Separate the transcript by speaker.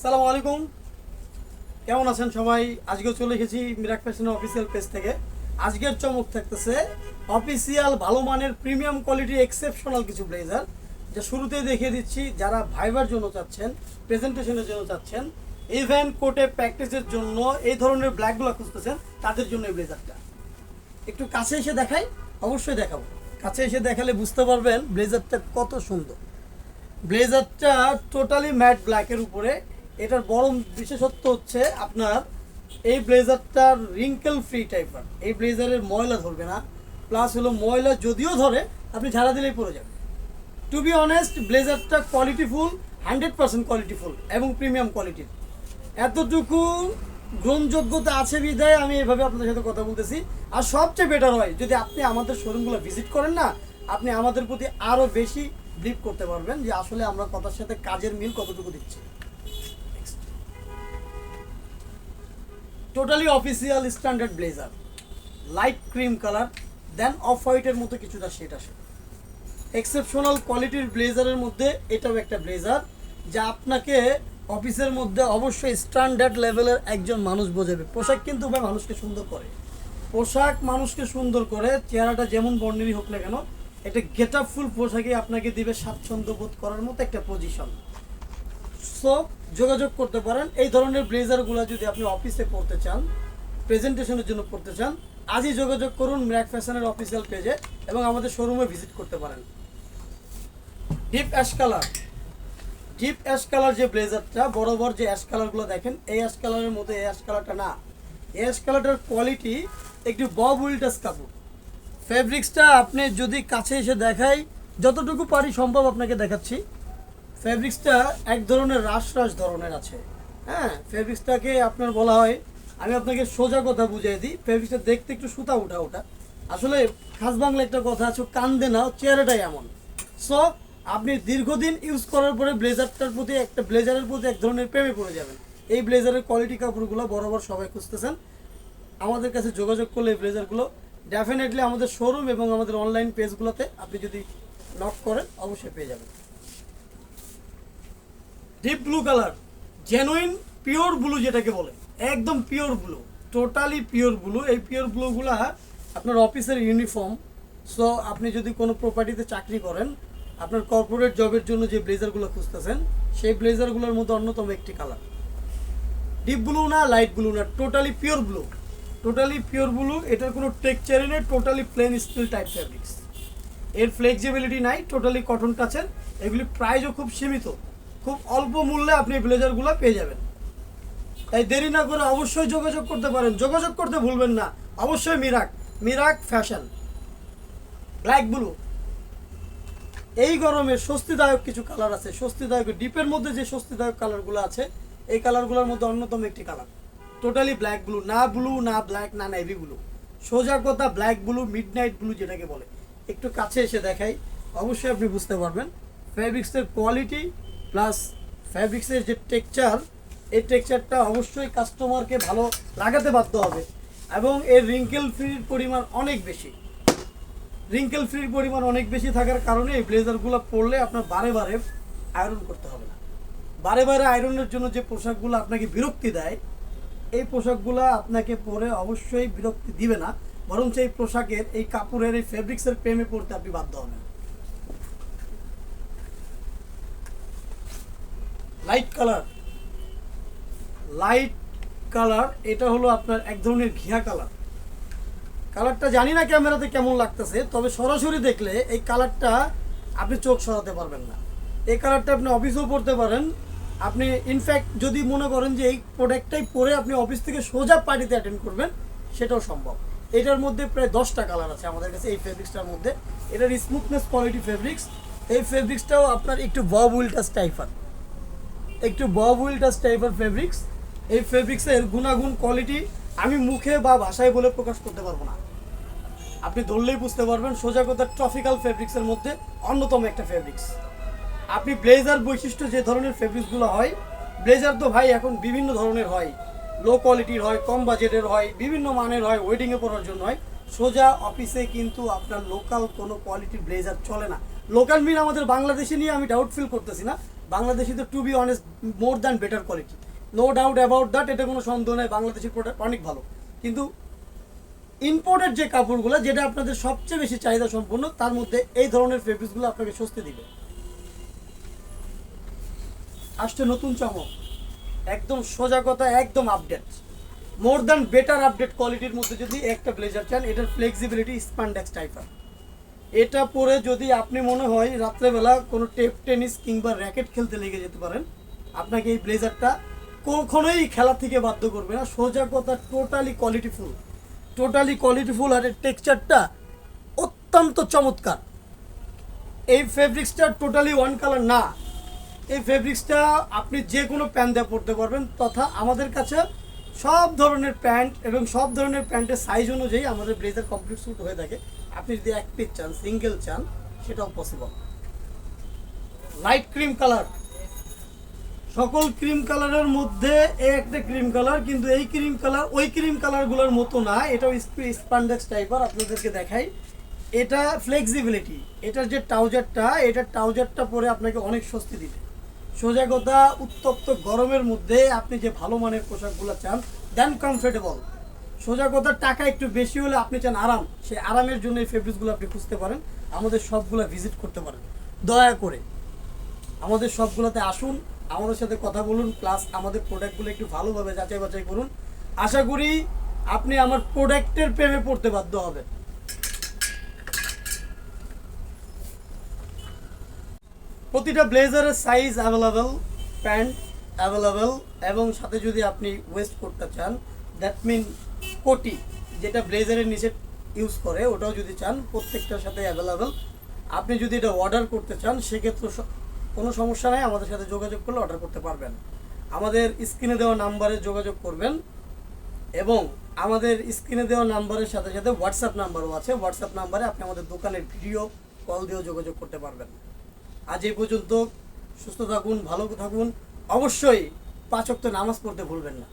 Speaker 1: সালামু আলাইকুম, কেমন আছেন সবাই? আজকে চলে এসেছি মিরাক ফ্যাশনের অফিসিয়াল পেজ থেকে। আজকের চমক থাকতেছে অফিসিয়াল ভালো মানের প্রিমিয়াম কোয়ালিটি এক্সেপশনাল কিছু ব্লেজার, যা শুরুতেই দেখিয়ে দিচ্ছি। যারা ভাইবার জন্য চাচ্ছেন, প্রেজেন্টেশনের জন্য চাচ্ছেন, ইভেন্ট কোর্টে প্র্যাকটিসের জন্য এই ধরনের ব্ল্যাকগুলো খুঁজতেছেন, তাদের জন্য এই ব্লেজারটা। একটু কাছে এসে দেখাই, অবশ্যই দেখাবো। কাছে এসে দেখালে বুঝতে পারবেন ব্লেজারটা কত সুন্দর। ব্লেজারটা টোটালি ম্যাট ব্ল্যাকের উপরে। এটার বড় বিশেষত্ব হচ্ছে আপনার এই ব্লেজারটার রিঙ্কেল ফ্রি টাইপার। এই ব্লেজারের ময়লা ধরবে না, প্লাস হলো ময়লা যদিও ধরে আপনি ঝাড়া দিলেই পড়ে যাবে। টু বি অনেস্ট, ব্লেজারটা কোয়ালিটিফুল, 100% কোয়ালিটিফুল এবং প্রিমিয়াম কোয়ালিটির। এতটুকু গ্রহণযোগ্যতা আছে বিধায় আমি এভাবে আপনাদের সাথে কথা বলতেছি। আর সবচেয়ে বেটার হয় যদি আপনি আমাদের শোরুমগুলো ভিজিট করেন না, আপনি আমাদের প্রতি আরও বেশি বিলিভ করতে পারবেন যে আসলে আমরা কথার সাথে কাজের মিল কতটুকু দিচ্ছি। Totally official standard blazer, light cream colour, then off হোয়াইটের মতো কিছুটা শেড আসে। এক্সেপশনাল কোয়ালিটির ব্লেজারের মধ্যে এটাও একটা ব্লেজার, যা আপনাকে অফিসের মধ্যে অবশ্যই স্ট্যান্ডার্ড লেভেলের একজন মানুষ বোঝাবে। পোশাক কিন্তু ভাই মানুষকে সুন্দর করে, পোশাক মানুষকে সুন্দর করে। চেহারাটা যেমন বর্ণেরই হোক না কেন, এটা গেট আপ ফুল পোশাকে আপনাকে দিবে স্বাচ্ছন্দ্য বোধ করার মতো একটা পজিশন। সো যোগাযোগ করতে পারেন। এই ধরনের ব্লেজারগুলো যদি আপনি অফিসে পড়তে চান, প্রেজেন্টেশনের জন্য পড়তে চান, আজই যোগাযোগ করুন মিরাক ফ্যাশনের অফিসিয়াল পেজে এবং আমাদের শোরুমে ভিজিট করতে পারেন। Deep ash colour, deep ash colour যে ব্লেজারটা, বরাবর যে অ্যাশ কালারগুলো দেখেন, এই অ্যাশ কালারের মধ্যে এই অ্যাশ কালারটা না। এই অ্যাশ কালারটার কোয়ালিটি একটু বব উইল্টাস কাপড়। ফেব্রিক্সটা আপনি যদি কাছে এসে দেখাই, যতটুকু পারি সম্ভব আপনাকে দেখাচ্ছি। ফেব্রিক্সটা এক ধরনের রাস রাস ধরনের আছে। হ্যাঁ, ফেব্রিক্সটাকে আপনার বলা হয়, আমি আপনাকে সোজা কথা বুঝিয়ে দিই, ফেব্রিক্সটা দেখতে একটু সুতা উঠা ওঠা। আসলে খাস বাংলা একটা কথা আছে, কান্দে না, চেহারাটাই এমন। সো আপনি দীর্ঘদিন ইউজ করার পরে ব্লেজারটার প্রতি, একটা ব্লেজারের প্রতি এক ধরনের প্রেমে পড়ে যাবেন। এই ব্লেজারের কোয়ালিটি কাপড়গুলো বরাবর সবাই খুঁজতেছেন, আমাদের কাছে যোগাযোগ করলে এই ব্লেজারগুলো ডেফিনেটলি আমাদের শোরুম এবং আমাদের অনলাইন পেজগুলোতে আপনি যদি নক করেন অবশ্যই পেয়ে যাবেন। Deep blue colour, genuine pure blue যেটাকে বলে, একদম pure blue, totally pure blue. এই পিওর ব্লুগুলা আপনার অফিসের ইউনিফর্ম। সো আপনি যদি কোনো প্রপার্টিতে চাকরি করেন, আপনার কর্পোরেট জবের জন্য যে ব্লেজারগুলো খুঁজতেছেন, সেই ব্লেজারগুলোর মধ্যে অন্যতম একটি কালার। ডিপ ব্লু না, লাইট ব্লু না, totally pure blue, totally pure blue. এটার কোনো টেক্সচারই নেই, totally plain steel type fabrics. এর ফ্লেক্সিবিলিটি নাই, টোটালি কটন টাচের। এগুলি প্রাইসও খুব সীমিত, খুব অল্প মূল্যে আপনি ব্লেজারগুলো পেয়ে যাবেন। তাই দেরি না করে অবশ্যই যোগাযোগ করতে পারেন। যোগাযোগ করতে ভুলবেন না, অবশ্যই মিরাক ফ্যাশন। ব্ল্যাক ব্লু, এই গরমে স্বস্তিদায়ক কিছু কালার আছে। স্বস্তিদায়ক ডিপের মধ্যে যে স্বস্তিদায়ক কালারগুলো আছে, এই কালারগুলোর মধ্যে অন্যতম একটি কালার। টোটালি ব্ল্যাক ব্লু, না ব্লু না ব্ল্যাক না নেভি ব্লু, সোজা কথা ব্ল্যাক ব্লু, মিডনাইট ব্লু যেটাকে বলে। একটু কাছে এসে দেখাই, অবশ্যই আপনি বুঝতে পারবেন ফ্যাব্রিক্সের কোয়ালিটি প্লাস ফ্যাব্রিক্সের যে টেক্সচার, এই টেক্সচারটা অবশ্যই কাস্টমারকে ভালো লাগাতে বাধ্য হবে। এবং এর রিঙ্কেল ফ্রির পরিমাণ অনেক বেশি। রিঙ্কেল ফ্রির পরিমাণ অনেক বেশি থাকার কারণে এই ব্লেজারগুলো পরলে আপনার বারে বারে আয়রন করতে হবে না। বারে বারে আয়রনের জন্য যে পোশাকগুলো আপনাকে বিরক্তি দেয়, এই পোশাকগুলো আপনাকে পরে অবশ্যই বিরক্তি দিবে না, বরং এই পোশাকের, এই কাপড়ের, এই ফেব্রিক্সের প্রেমে পড়তে আপনি বাধ্য হবেন। লাইট কালার, লাইট কালার, এটা হলো আপনার এক ধরনের ঘিয়া কালার। কালারটা জানি না ক্যামেরাতে কেমন লাগতেছে, তবে সরাসরি দেখলে এই কালারটা আপনি চোখ সরাতে পারবেন না। এই কালারটা আপনি অফিসেও পরতে পারেন। আপনি ইনফ্যাক্ট যদি মনে করেন যে এই প্রোডাক্টটাই পরে আপনি অফিস থেকে সোজা পার্টিতে অ্যাটেন্ড করবেন, সেটাও সম্ভব। এটার মধ্যে প্রায় 10টা কালার আছে আমাদের কাছে এই ফেব্রিক্সটার মধ্যে। এটার স্মুথনেস কোয়ালিটি ফেব্রিক্স। এই ফেব্রিক্সটাও আপনার একটু বব উইল্টাস টাইপার, একটু বব উইল্টাস টাইপার ফেব্রিক্স। এই ফেব্রিক্সের গুণাগুণ কোয়ালিটি আমি মুখে বা ভাষায় বলে প্রকাশ করতে পারবো না, আপনি ধরলেই বুঝতে পারবেন। সোজা কথা ট্রপিক্যাল ফেব্রিক্সের মধ্যে অন্যতম একটা ফেব্রিক্স। আপনি ব্লেজার বৈশিষ্ট্য যে ধরনের ফেব্রিক্সগুলো হয়, ব্লেজার তো ভাই এখন বিভিন্ন ধরনের হয়, লো কোয়ালিটির হয়, কম বাজেটের হয়, বিভিন্ন মানের হয়, ওয়েডিংয়ে পরার জন্য হয়। সোজা অফিসে কিন্তু আপনার লোকাল কোনো কোয়ালিটির ব্লেজার চলে না। লোকাল মিন আমাদের বাংলাদেশে নিয়ে আমি ডাউট ফিল করতেছি না, বাংলাদেশি তো to be honest more than better quality, no doubt about that, এটা কোনো সন্দেহ নেই, বাংলাদেশি প্রোডাক্ট অনেক ভালো। কিন্তু ইম্পোর্টেড যে কাপড়গুলো, যেটা আপনাদের সবচেয়ে বেশি চাহিদা সম্পন্ন, তার মধ্যে এই ধরনের ফেব্রিক্সগুলো আপনাকে স্বস্তি দিবে। আসছে নতুন চমক, একদম সোজা কথা, একদম আপডেট, মোর দ্যান বেটার আপডেট কোয়ালিটির মধ্যে যদি একটা ব্লেজার চান, এটার ফ্লেক্সিবিলিটি স্প্যান্ডেক্স টাইপার। এটা পরে যদি আপনি মনে হয় রাত্রেবেলা কোনো টেনিস কিংবা র্যাকেট খেলতে লেগে যেতে পারেন, আপনাকে এই ব্লেজারটা কখনোই খেলা থেকে বাধ্য করবে না। সোজা কথা, টোটালি কোয়ালিটিফুল, আর এর টেক্সচারটা অত্যন্ত চমৎকার। এই ফেব্রিক্সটা টোটালি ওয়ান কালার না, এই ফেব্রিক্সটা আপনি যে কোনো প্যান্ট দিয়ে পরতে পারবেন, তথা আমাদের কাছে সব ধরনের প্যান্ট এবং সব ধরনের প্যান্টের সাইজ অনুযায়ী আমাদের ব্লেজার কমপ্লিট স্যুট হয়ে থাকে। আপনি যদি এক পিস চান, সিঙ্গেল চান, সেটাও পসিবল। লাইট ক্রিম কালার, সকল ক্রিম কালারের মধ্যে এই একটা ক্রিম কালার, কিন্তু এই ক্রিম কালার ওই ক্রিম কালারগুলোর মতো না, এটাও স্প্যান্ডেক্স টাইপার। আপনাদেরকে দেখাই, এটা ফ্লেক্সিবিলিটি, এটার যে ট্রাউজারটা পরে আপনাকে অনেক স্বস্তি দিবে। সোজা কথা, উত্তপ্ত গরমের মধ্যে আপনি যে ভালো মানের পোশাকগুলো চান, দেন কমফোর্টেবল। সোজা কথা, টাকা একটু বেশি হলে আপনি চান আরাম, সেই আরামের জন্য এই ফেব্রিক্সগুলো আপনি খুঁজতে পারেন, আমাদের সবগুলো ভিজিট করতে পারেন। দয়া করে আমাদের সবগুলোতে আসুন, আমাদের সাথে কথা বলুন, প্লাস আমাদের প্রোডাক্টগুলো একটু ভালোভাবে যাচাই বাছাই করুন। আশা করি আপনি আমার প্রোডাক্টের প্রেমে পড়তে বাধ্য হবেন। প্রতিটা ব্লেজারের সাইজ অ্যাভেলেবেল, প্যান্ট অ্যাভেলেবেল, এবং সাথে যদি আপনি ওয়েস্ট করতে চান, দ্যাট মিন কোটি, যেটা ব্লেজারের নিচে ইউজ করে, ওটাও যদি চান, প্রত্যেকটার সাথে অ্যাভেলেবেল। আপনি যদি এটা অর্ডার করতে চান, সেক্ষেত্রে কোনো সমস্যা নাই, আমাদের সাথে যোগাযোগ করলে অর্ডার করতে পারবেন। আমাদের স্ক্রিনে দেওয়া নাম্বারে যোগাযোগ করবেন, এবং আমাদের স্ক্রিনে দেওয়া নাম্বারের সাথে সাথে হোয়াটসঅ্যাপ নাম্বারও আছে, হোয়াটসঅ্যাপ নাম্বারে আপনি আমাদের দোকানের ভিডিও কল দিয়েও যোগাযোগ করতে পারবেন। আজ এই পর্যন্ত, সুস্থ থাকুন, ভালো থাকুন, অবশ্যই 5 ওয়াক্ত নামাজ পড়তে ভুলবেন না।